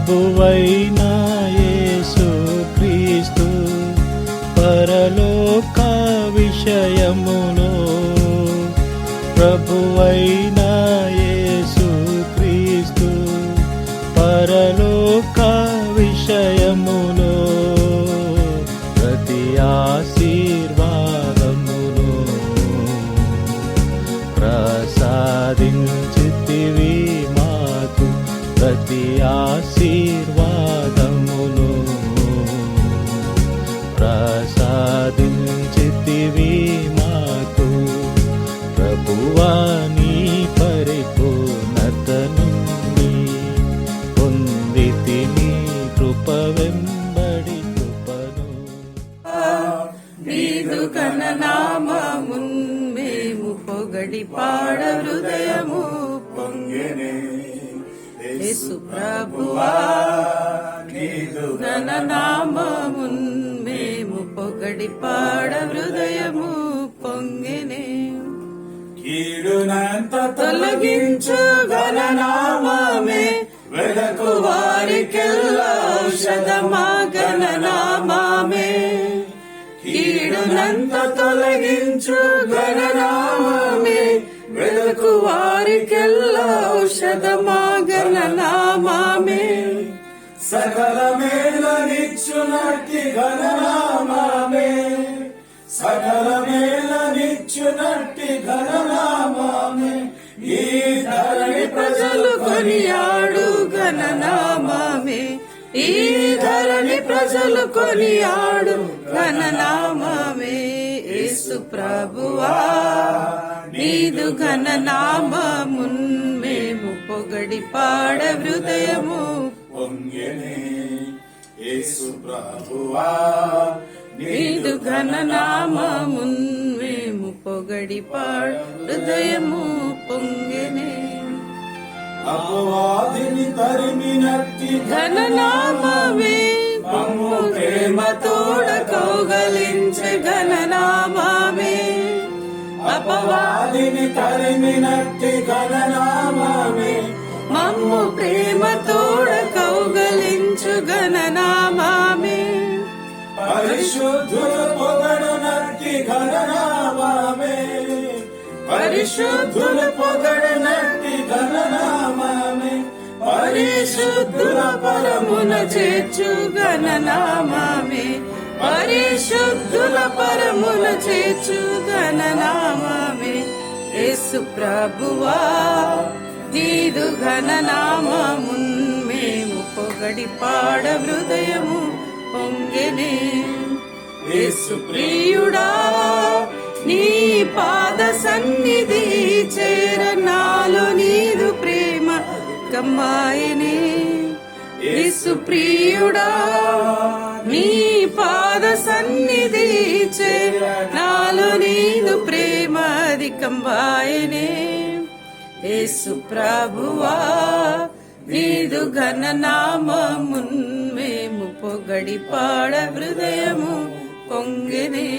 ప్రభువైన యేసు క్రీస్తు పరలోక విషయములో ప్రభువైన యేసు క్రీస్తు పరలోక విషయములో ప్రతి ఆశీర్వాదమును ప్రసాదించితివి మాకు ప్రతి ఆశీర్వాదమును ప్రసాదించితివి మాకు ప్రభువా నీ పరిపూర్ణత నుండి పొందితిని కృప వెంబడి కృపను. నీదు గణనామమున్ మేము పొగడి పాడ హృదయము పొంగెనే యేసు ప్రభువా నీదు గణనామమున్ మేము పొగడి పాడ హృదయము పొంగెనే. కీడునంత తొలగించు గణనామమే వెదకు వారికెల్లా ఔషధమా గణనామమే. కీడునంత తొలగించు గణనామమే వెదకు వారికెల్లా ఔషధమా గణనామమే. సకల మేలనిచ్చునట్టి గణనామమే సకల మేలనిచ్చునట్టి గణనామమే. ఈ ధరణి ప్రజలు కొనియాడు గణనామమే ఈ ధరణి ప్రజలు కొనియాడు గణనామమే. యేసు ప్రభువా నీదు గణనామమున్ మేము పొగడి పాడ హృదయము పొంగెనే. యేసు ప్రభువా నీదు గణనామమున్ మేము పొగడి పాడ హృదయము పొంగెనే. అపవాదిని తరిమినట్టి గణనామమే మమ్ము ప్రేమతోడ కౌగలించే గణనామమే. అపవాదిని తరిమినట్టి గణనామమే మమ్ము ప్రేమతోడ కౌగలించు గణనామమే. పరిశుద్ధుల పొగడునట్టి గణనామమే పరిశుద్ధుల పొగడునట్టి గణనామమే. పరిశుద్ధుల పరమున చేర్చు గణనామమే పరిశుద్ధుల పరమున చేర్చు గణనామమే. యేసు ప్రభువా నీదు గణనామమున్ మేము పొగడి పాడ హృదయము పొంగెనే. యేసు ప్రియుడా నీ పాద సన్నిధి చేర నాలో నీదు ప్రేమ కమ్మాయనే. యేసు ప్రియుడా నీ పాద సన్నిధి చేర నాలో నీదు ప్రేమ అధికంబాయనే. యేసు ప్రభువా నీదు ఘననామమున్ మేము పొగడి పాడ హృదయము పొంగెనే.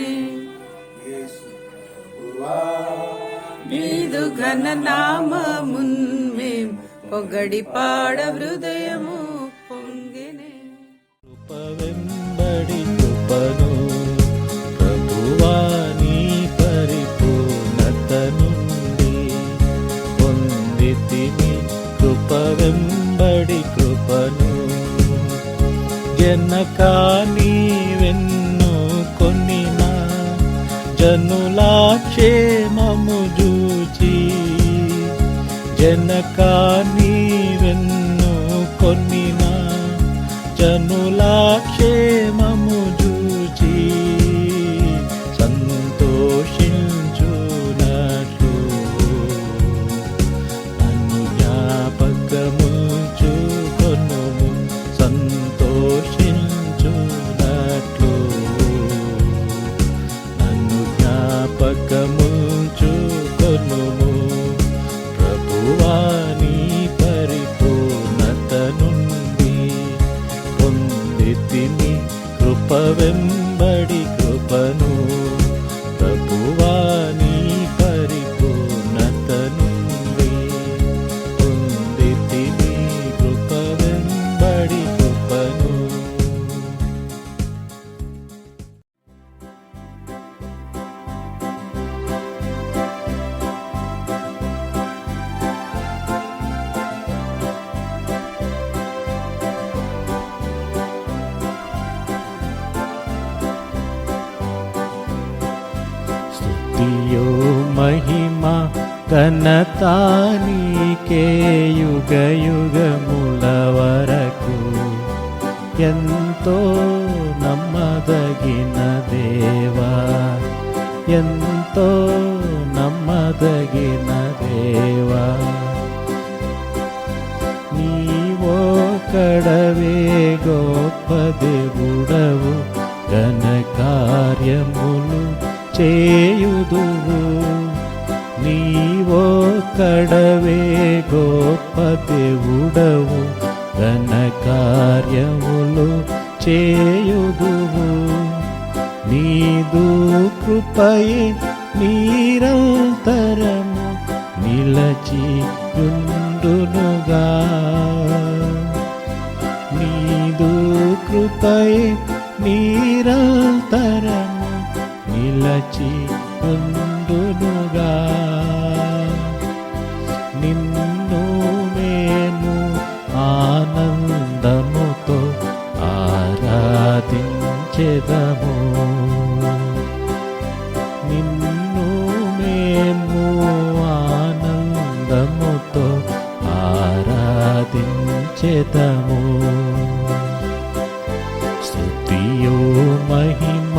నీదు ఘననామమున్ మేము పొగడి పాడ హృదయము పొంగెనే. కృప వెంబడి కృపను ప్రభువా నీ పరిపూర్ణత నుండి పొందితిని కృప వెంబడి కృపను. జనక నీవెన్ను కొనిన జనుల క్షేమము జూచి జనక నీవెన్ను కొనిన జనుల క్షేమము జూచి సంతోషించునట్లు నన్ను జ్ఞాపకముంచుకొనుము. సంతోషించునట్లు నన్ను జ్ఞాపకముంచుకొనుము. ప్రభువా నీ పరిపూర్ణత నుండి పొందితిని కృప ఘనత నీకే యుగ యుగముల వరకు. ఎంతో నమ్మదగిన దేవా, ఎంతో నమ్మదగిన దేవా, నీవొక్కడవే గొప్ప దేవుడవు, ఘన కార్యములు చేయుదువు. నీవొక్కడవే గొప్ప దేవుడవు, ఘన కార్యములు చేయుదువు. నీదు కృపయే నిరంతరము నిలచియుండునుగా. నీదు కృపయే నిరంతరము నిలచియుండునుగా. నిన్ను మేము ఆనందముతో ఆరాధించెదము. నిన్ను మేము ఆనందముతో ఆరాధించెదము. స్తుతియు మహిమ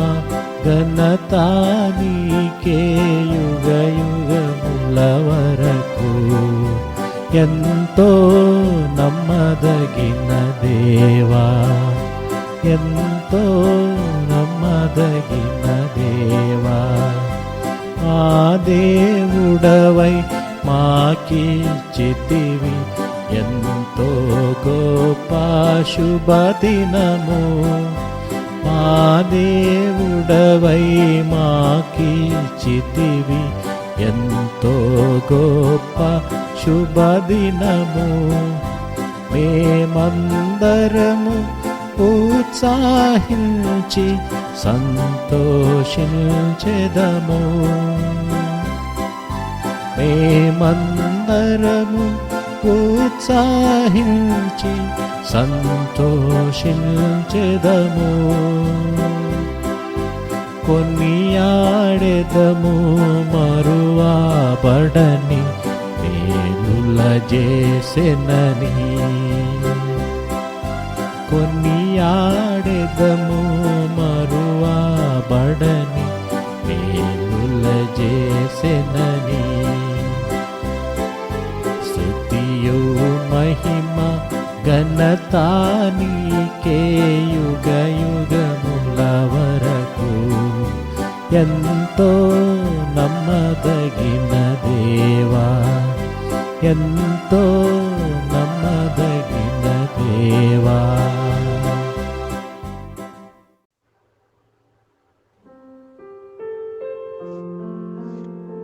ఘనత నీకే యుగ యుగముల వరకు. ఎంతో నమ్మదగిన దేవా, ఎంతో నమ్మదగిన దేవా, ఆ దేవుడవై మాకిచ్చితివి ఎంతో గొప్ప శుభదినము. మా దేవుడవై మాకిచ్చితివి ఎంతో గొప్ప శుభదినము. మేమందరము ఉత్సాహించి సంతోషించెదము. మేమందరము ఉత్సాహించి సంతోషించెదము. కొనియాడెదము మరువబడని మేలుల చేసెనని. కొనియాడెదము మరువబడని మేలుల చేసెనని. స్తుతియు మహిమ ఘనత నీకే యుగ యుగముల వరకు. ఎంతో నమ్మదగిన దేవా, ఎంతో నమ్మదగిన దేవా.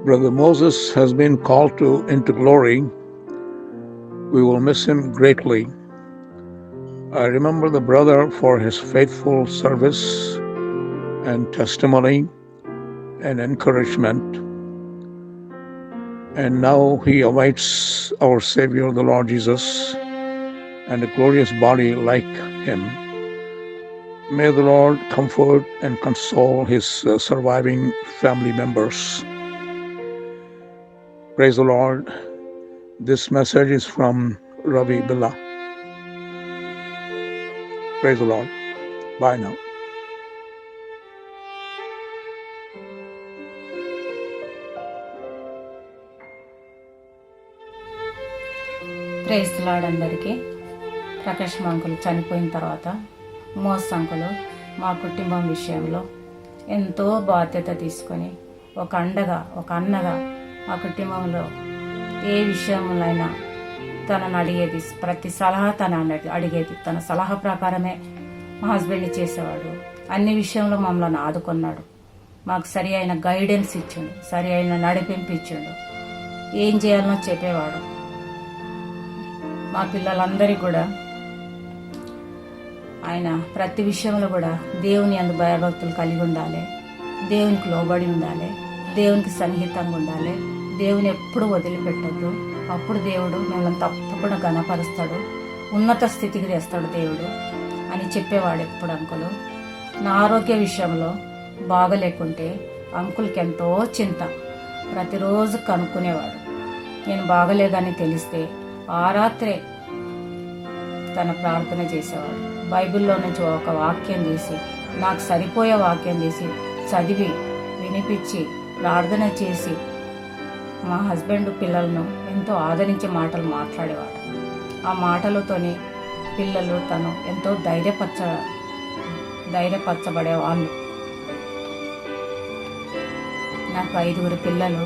Brother Moses has been called into glory. We will miss him greatly. I remember the brother for his faithful service and testimony and encouragement. And now he awaits our Savior, the Lord Jesus, and a glorious body like him. May the Lord comfort and console his surviving family members. Praise the Lord. This message is from Ravi Billa. Praise the Lord. Bye now. Praise the Lord అందరికీ. Prakash uncle చనిపోయిన తర్వాత మోస్ uncle మా కుటుంబం విషయంలో ఎంతో బాధ్యత తీసుకొని ఒక అండగా, ఒక అన్నగా మా కుటుంబంలో ఏ విషయంలోనైనా తనను అడిగేది, ప్రతి సలహా తన అడిగేది. తన సలహా ప్రకారమే మా హస్బెండ్ చేసేవాడు. అన్ని విషయంలో మమ్మల్ని ఆదుకున్నాడు. మాకు సరి అయిన గైడెన్స్ ఇచ్చిండు, సరి అయిన నడిపింపు ఇచ్చిండు. ఏం చేయాలనో చెప్పేవాడు. మా పిల్లలందరికీ కూడా ఆయన ప్రతి విషయంలో కూడా దేవుని యందు భయభక్తులు కలిగి ఉండాలి, దేవునికి లోబడి ఉండాలి, దేవునికి సన్నిహితంగా ఉండాలి, దేవుని ఎప్పుడు వదిలిపెట్టద్దు. అప్పుడు దేవుడు మిమ్మల్ని తప్పకుండా ఘనపరుస్తాడు, ఉన్నత స్థితికి తెస్తాడు దేవుడు అని చెప్పేవాడు ఎప్పుడు అంకులు. నా ఆరోగ్య విషయంలో బాగలేకుంటే అంకుల్కి ఎంతో చింత. ప్రతిరోజు కనుక్కునేవాడు, నేను బాగలేదని తెలిస్తే ఆ రాత్రే తన ప్రార్థన చేసేవాడు. బైబిల్లో నుంచి ఒక వాక్యం తీసి, నాకు సరిపోయే వాక్యం తీసి చదివి వినిపించి ప్రార్థన చేసి మా హస్బెండ్ పిల్లలను ఎంతో ఆదరించే మాటలు మాట్లాడేవాడు. ఆ మాటలతోనే పిల్లలు తను ఎంతో ధైర్యపరచబడేవాళ్ళు. నాకు 5 పిల్లలు.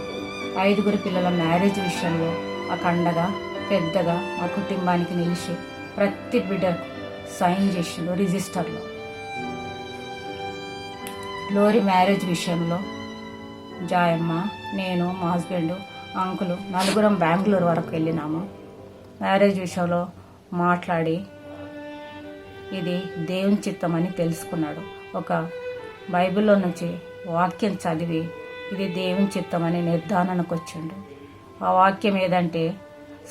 5 పిల్లల మ్యారేజ్ విషయంలో అఖండగా పెద్దగా మా కుటుంబానికి నిలిచి ప్రతి బిడ్డ సైన్ చేసిండు రిజిస్టర్లో. గ్లోరీ మ్యారేజ్ విషయంలో జాయమ్మ, నేను, మా హస్బెండ్, అంకులు 4 బెంగళూరు వరకు వెళ్ళినాము. మ్యారేజ్ విషయంలో మాట్లాడి ఇది దేవుని చిత్తం అని తెలుసుకున్నాడు. ఒక బైబిల్లో నుంచి వాక్యం చదివి ఇది దేవుని చిత్తం అని నిర్ధారణకు వచ్చిండు. ఆ వాక్యం ఏదంటే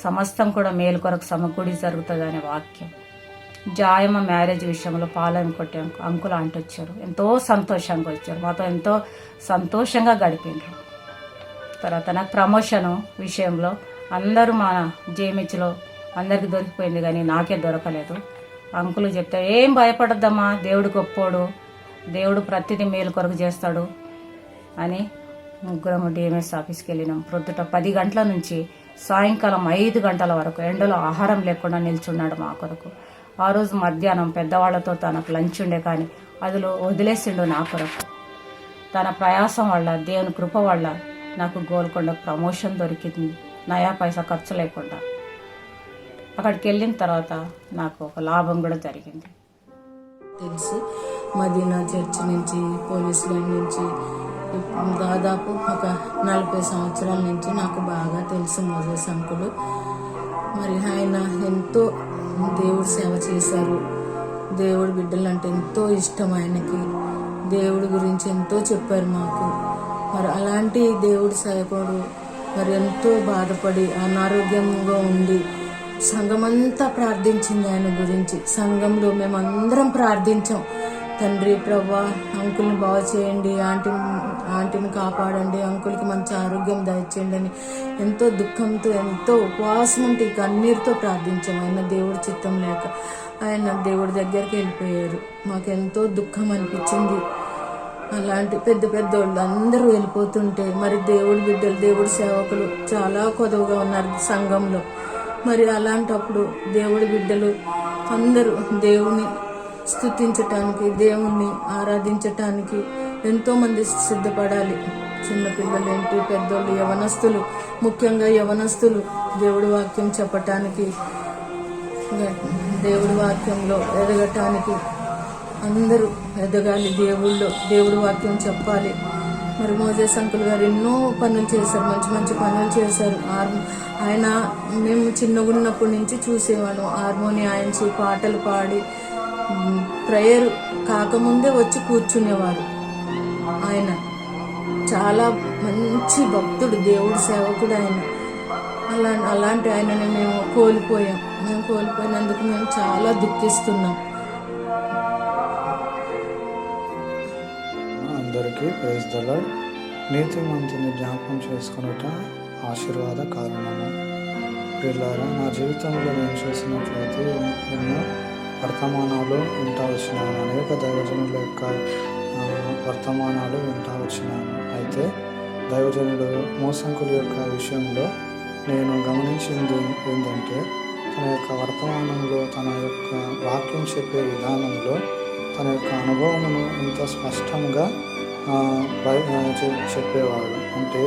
సమస్తం కూడా మేలు కొరకు సమకూడి జరుగుతుంది అనే వాక్యం. జాయమ్మ మ్యారేజ్ విషయంలో పాలన కొట్టే అంకులు అంటొచ్చారు. ఎంతో సంతోషంగా వచ్చారు, మాతో ఎంతో సంతోషంగా గడిపిండ్రు. తర్వాత నాకు ప్రమోషను విషయంలో అందరూ మా జేమిచ్లో అందరికి దొరికిపోయింది, కానీ నాకే దొరకలేదు. అంకులు చెప్తే ఏం భయపడద్దమ్మా, దేవుడు గొప్పోడు, దేవుడు ప్రతిదీ మేలు కొరకు చేస్తాడు అని 3 డిఎంఎస్ ఆఫీస్కి వెళ్ళినాం. ప్రొద్దుట 10 గంటల నుంచి సాయంకాలం 5 గంటల వరకు ఎండలో ఆహారం లేకుండా నిల్చున్నాడు మా కొరకు. ఆ రోజు మధ్యాహ్నం పెద్దవాళ్లతో తనకు లంచ్ ఉండే, కానీ అదిలో వదిలేసిండు నా కొరకు. తన ప్రయాసం వల్ల, దేవుని కృప వల్ల నాకు గోల్కొండ ప్రమోషన్ దొరికింది, నయా పైసా ఖర్చు లేకుండా. అక్కడికి వెళ్ళిన తర్వాత నాకు ఒక లాభం కూడా జరిగింది. తెలుసు మదీనా చర్చ్ నుంచి, పోలీస్ లైన్ నుంచి దాదాపు ఒక 40 సంవత్సరాల నుంచి నాకు బాగా తెలుసు మోజేస్ అంకులు. మరి ఆయన ఎంతో దేవుడు సేవ చేశారు. దేవుడి బిడ్డలంటే ఎంతో ఇష్టం ఆయనకి. దేవుడి గురించి ఎంతో చెప్పారు మాకు. మరి అలాంటి దేవుడి సేవకుడు మరి ఎంతో బాధపడి అనారోగ్యంగా ఉండి సంఘమంతా ప్రార్థించింది ఆయన గురించి. సంఘంలో మేమందరం ప్రార్థించాం, తండ్రి ప్రభా అంకుల్ని బాగు చేయండి, ఆంటీని కాపాడండి, అంకుల్కి మంచి ఆరోగ్యం దయచేయండి అని ఎంతో దుఃఖంతో, ఎంతో ఉపవాసం ఉంటే కన్నీరుతో ప్రార్థించాం. ఆయన దేవుడి చిత్తం లేక ఆయన దేవుడి దగ్గరికి వెళ్ళిపోయారు. మాకెంతో దుఃఖం అనిపించింది. అలాంటి పెద్ద పెద్దోళ్ళు అందరూ వెళ్ళిపోతుంటే మరి దేవుడి బిడ్డలు, దేవుడి సేవకులు చాలా కొదవగా ఉన్నారు సంఘంలో. మరి అలాంటప్పుడు దేవుడి బిడ్డలు అందరూ దేవుని స్తుతించటానికి, దేవుణ్ణి ఆరాధించటానికి ఎంతోమంది సిద్ధపడాలి. చిన్నపిల్లలేంటి, పెద్దోళ్ళు, యవనస్తులు, ముఖ్యంగా యవనస్తులు దేవుడి వాక్యం చెప్పటానికి, దేవుడి వాక్యంలో ఎదగటానికి అందరూ ఎదగాలి. దేవుడి వాక్యం చెప్పాలి. మరి మోజేస్ అంకుల్ గారు ఎన్నో పనులు చేశారు, మంచి మంచి పనులు చేశారు. ఆయన మేము చిన్నగున్నప్పటి నుంచి చూసేవాళ్ళం. హార్మోనియం పాటలు పాడి ప్రేయర్ కాకముందే వచ్చి కూర్చునేవారు. ఆయన చాలా మంచి భక్తుడు, దేవుడి సేవకుడు ఆయన. అలాంటి ఆయనని మేము కోల్పోయాం. మేము కోల్పోయినందుకు మేము చాలా దుఃఖిస్తున్నాం. అందరికీ ప్రైజ్ ది లార్డ్. నీతిమంతుని జ్ఞాపకం చేసుకున్నట ఆశీర్వాద కారణము. పిల్లారా, నా జీవితంలో నేను చేసినట్లయితే ఎన్నో వర్తమానాలు వింటా వచ్చినాను, అనేక దైవజనుల యొక్క వర్తమానాలు వింటా వచ్చినాను. అయితే దైవజనుడు మోసంకుల యొక్క విషయంలో నేను గమనించింది ఏంటంటే, తన యొక్క వర్తమానంలో, తన యొక్క వాక్యం చెప్పే విధానంలో తన యొక్క అనుభవమును ఎంతో స్పష్టంగా చెప్పేవాడు. అంటే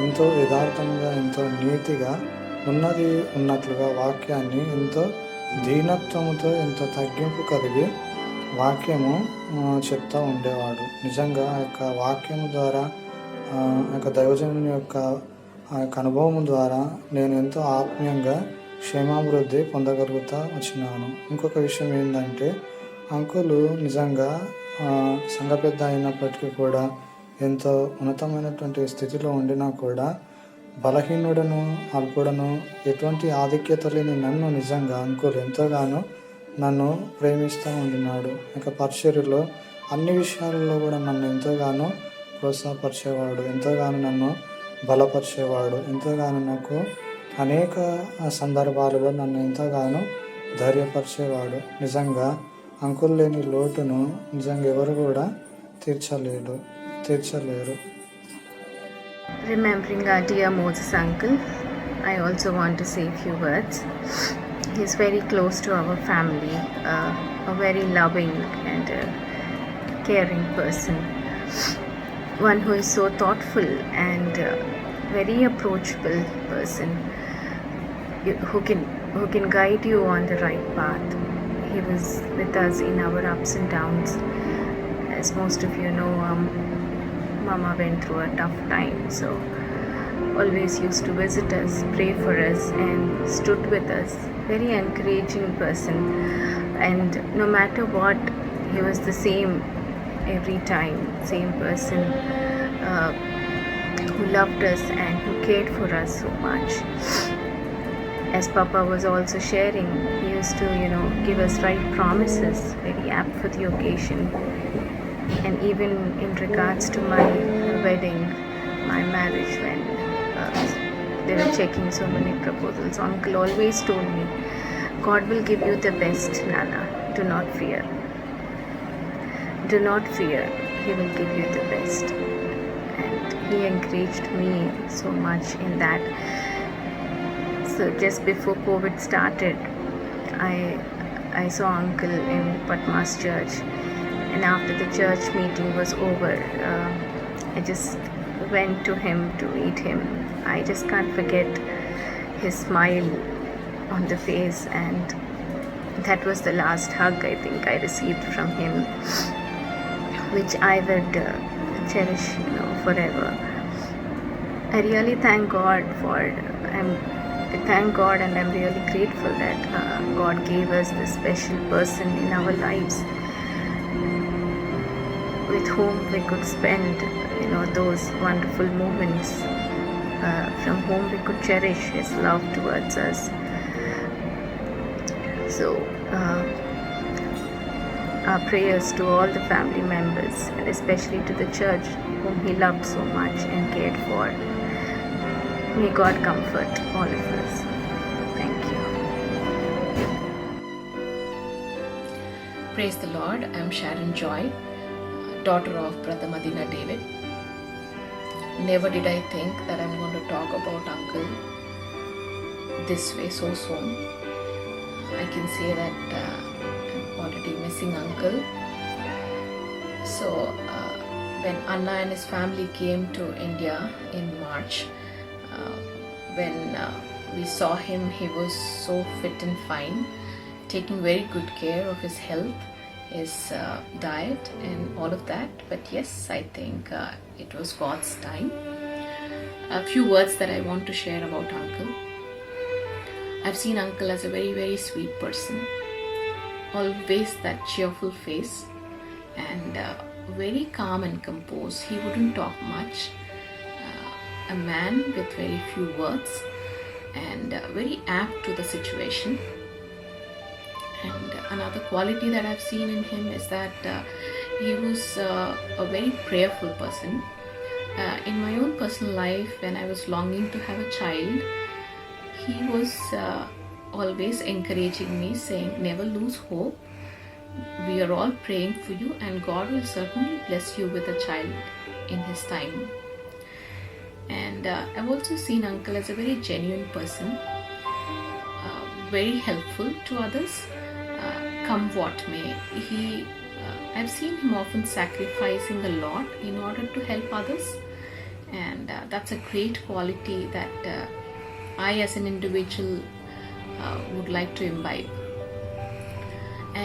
ఎంతో యథార్థంగా, ఎంతో నీతిగా, ఉన్నది ఉన్నట్లుగా వాక్యాన్ని ఎంతో దీనత్వముతో, ఎంతో తగ్గింపు కలిగి వాక్యము చెప్తూ ఉండేవాడు. నిజంగా ఆ యొక్క వాక్యము ద్వారా, ఆ యొక్క దైవజనుని యొక్క ఆ యొక్క అనుభవం ద్వారా నేను ఎంతో ఆత్మీయంగా క్షేమాభివృద్ధి పొందగలుగుతూ వచ్చినాను. ఇంకొక విషయం ఏంటంటే, అంకులు నిజంగా సంఘ పెద్ద అయినప్పటికీ కూడా, ఎంతో ఉన్నతమైనటువంటి స్థితిలో ఉండినా కూడా, బలహీనుడను, అల్పుడను, ఎటువంటి ఆధిక్యత లేని నన్ను నిజంగా అంకుల్ ఎంతగానో నన్ను ప్రేమిస్తూ ఉండినాడు. ఇక పరిచర్యలో అన్ని విషయాలలో కూడా నన్ను ఎంతగానో ప్రోత్సాహపరిచేవాడు, ఎంతగానో నన్ను బలపరిచేవాడు, ఎంతగానో నాకు అనేక సందర్భాలలో నన్ను ఎంతగానో ధైర్యపరిచేవాడు. నిజంగా అంకుల్ లేని లోటును నిజంగా ఎవరు కూడా తీర్చలేరు. Remembering our dear Moses uncle, I also want to say a few words. He's very close to our family, a very loving and caring person, one who is so thoughtful and very approachable person, who can guide you on the right path. He was with us in our ups and downs. As most of you know, Mama went through a tough time, so always used to visit us, pray for us, and stood with us. Very encouraging person, and no matter what, he was the same every time. Same person who loved us and who cared for us so much. As Papa was also sharing, he used to, give us right promises, very apt for the occasion. And even in regards to my wedding, my marriage, when they were checking so many proposals, Uncle always told me, God will give you the best, Nana. Do not fear. Do not fear. He will give you the best. And he encouraged me so much in that. So just before COVID started, I saw Uncle in Patma's church. And after the church meeting was over, I just went to him to meet him. I just can't forget his smile on the face, and that was the last hug I think I received from him, which I would cherish, forever. I really thank God and I'm really grateful that God gave us this special person in our lives, with whom we could spend, those wonderful moments, from whom we could cherish his love towards us. So, our prayers to all the family members, and especially to the church whom he loved so much and cared for. May God comfort all of us. Thank you. Praise the Lord. I'm Sharon Joy, daughter of Brother Madina David. Never did I think that I'm going to talk about Uncle this way so soon. I can say that I'm already missing Uncle. So when Anna and his family came to India in March, when we saw him, he was so fit and fine, taking very good care of his health, his diet and all of that. But yes, I think it was God's time. A few words that I want to share about Uncle. I've seen Uncle as a very, very sweet person. Always that cheerful face, and very calm and composed. He wouldn't talk much. A man with very few words, and very apt to the situation. And another quality that I've seen in him is that he was a very prayerful person. In my own personal life, when I was longing to have a child, he was always encouraging me, saying, never lose hope. We are all praying for you, and God will certainly bless you with a child in his time. And I've also seen Uncle as a very genuine person, very helpful to others, come what may. I've seen him often sacrificing a lot in order to help others, and that's a great quality that I as an individual would like to imbibe.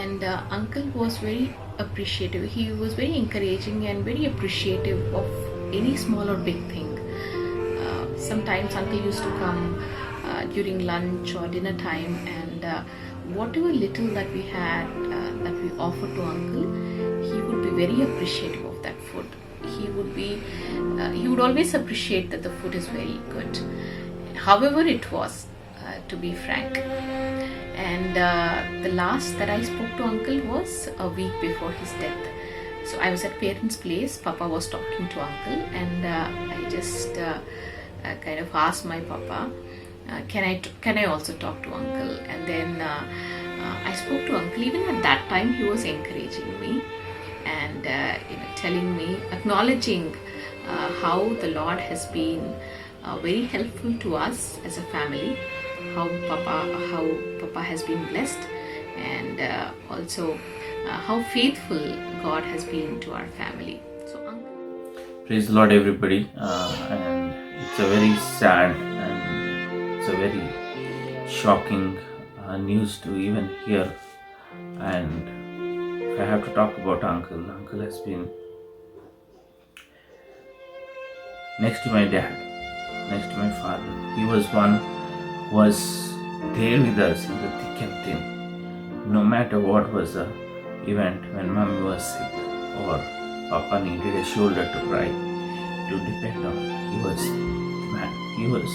And Uncle was very appreciative. He was very encouraging and very appreciative of any small or big thing. Sometimes Uncle used to come during lunch or dinner time, and whatever little that we had that we offered to Uncle, he would be very appreciative of that food. He would always appreciate that the food is very good, however it was, to be frank. And the last that I spoke to Uncle was a week before his death. So I was at parents' place. Papa was talking to Uncle, and I just kind of asked my Papa can I also talk to uncle? And then I spoke to uncle. Even at that time he was encouraging me and telling me, acknowledging how the Lord has been very helpful to us as a family, how papa has been blessed, and also how faithful God has been to our family. So uncle, Praise the Lord, everybody. And it's a very sad and it's a very shocking news to even hear. And if I have to talk about Uncle has been next to my dad, next to my father. He was one who was there with us in the thick and thin. No matter what was the event, when mommy was sick or papa needed a shoulder to cry, to depend on, he was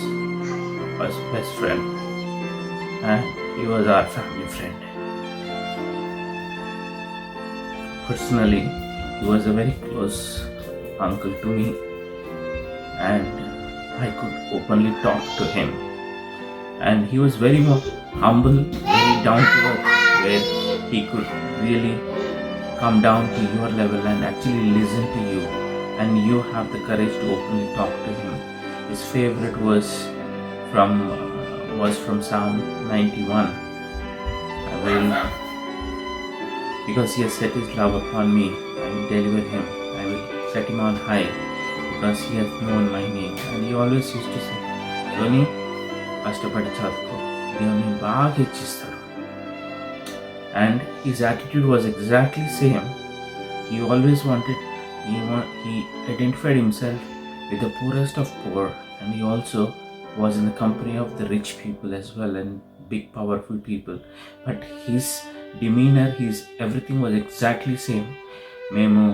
Papa's best friend, and he was our family friend. Personally, he was a very close uncle to me, and I could openly talk to him. And he was very more humble, very down to earth, where he could really come down to your level and actually listen to you, and you have the courage to openly talk to him. His favorite verse was from Psalm 91. Because he has set his love upon me, I will deliver him. I will set him on high, because he has known my name. And he always used to say, Tony, కష్టపడి చదువుకో, దేవుని బాగా హెచ్చిస్తాడు. And his attitude was exactly same. He always he identified himself with the poorest of poor, and he also was in the company of the rich people as well, and big powerful people. But his demeanor, everything was exactly same. Memo,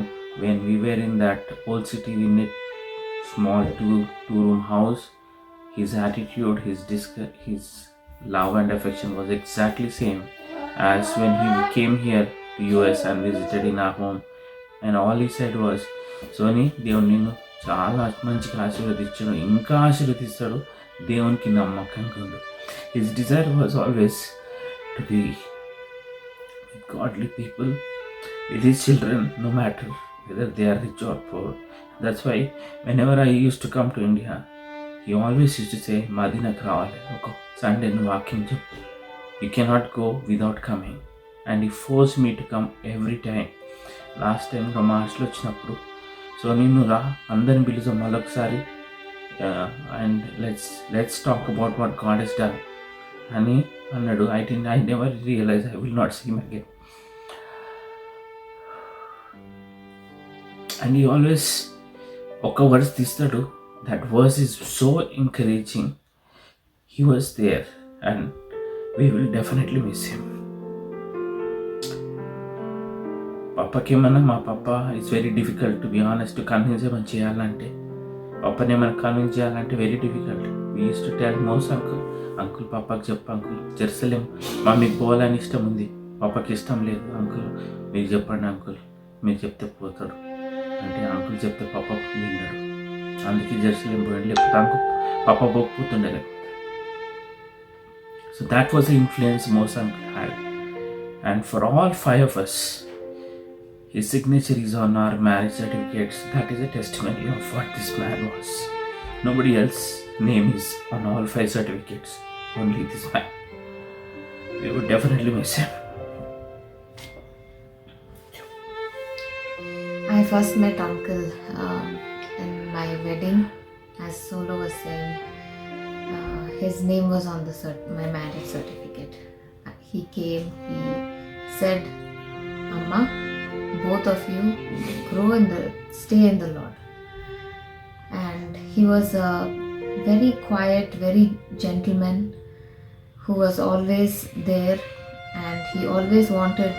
when we were in that old city, in a small two-room house, his attitude, his love and affection was exactly same as when he came here to US and visited in our home. And all he said was, Soni, దేవుడు నిన్ను చాలా మంచిగా ఆశీర్వదించాడు, ఇంకా ఆశీర్వదిస్తాడు, దేవునికి నమ్మకంగా ఉండు. His desire was always to be with godly people, with his children, no matter whether they are rich or poor. That's why whenever I used to come to India, he always used to say, Madinaku రావాలి, ఒక Sunday నువ్వు వాక్యం చెప్పు, you cannot go without coming. And he forced me to come every time. Last time from hostel వచ్చినప్పుడు, so నిన్ను రా, అందరిని పిలుచు మళ్ళొకసారి, and let's talk about what God has done అని అన్నాడు. I never realized I will not see him again. And he always ఒక verse తీస్తాడు. That verse is so encouraging. He was there, and we will definitely miss him. Papa మా పాప it's very difficult to be honest, to convince ఏమైనా చేయాలంటే, పాపని ఏమైనా convince చేయాలంటే very difficult. We use to tell most uncle పాపకి చెప్పు, uncle Jerusalem మమ్మీకి పోవాలని ఇష్టం ఉంది, పాపకి ఇష్టం లేదు, అంకుల్ మీరు చెప్పండి, అంకుల్ మీరు చెప్తే పోతాడు అంటే, అంకుల్ చెప్తే పాప విన్నాడు, అందుకే జెరూసలేం పోయాడు, లేకపోతే అంకుల్ పాప పోకపోతుండే. So that was the influence most uncle had. And for all 5 of us, his signature is on our marriage certificates. That is a testimony of what this man was. Nobody else's name is on all 5 certificates. Only this man. We would definitely miss him. I first met uncle in my wedding, as Solo was saying. His name was on my marriage certificate. He came, he said, Amma, both of you stay in the Lord. And he was a very quiet, very gentleman who was always there, and he always wanted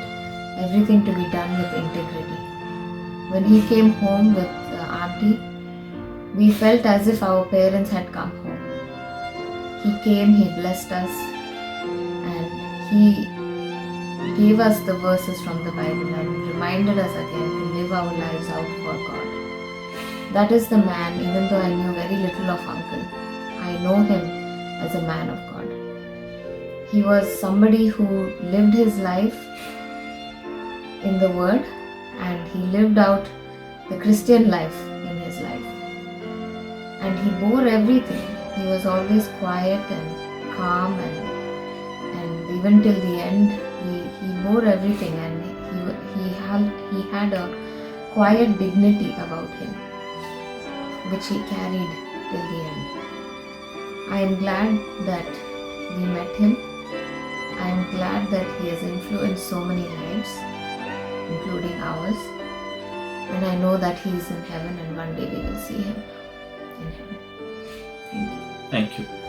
everything to be done with integrity. When he came home with auntie, we felt as if our parents had come home. He came, he blessed us, and he gave us the verses from the Bible and reminded us again to live our lives out for God. That is the man. Even though I knew very little of uncle, I know him as a man of God. He was somebody who lived his life in the Word, and he lived out the Christian life in his life. And he bore everything. He was always quiet and calm, and even till the end, he bore everything, and he had a quiet dignity about him, which he carried till the end. I am glad that we met him. I am glad that he has influenced so many lives, including ours. And I know that he is in heaven, and one day we will see him in heaven. Thank you. Thank you.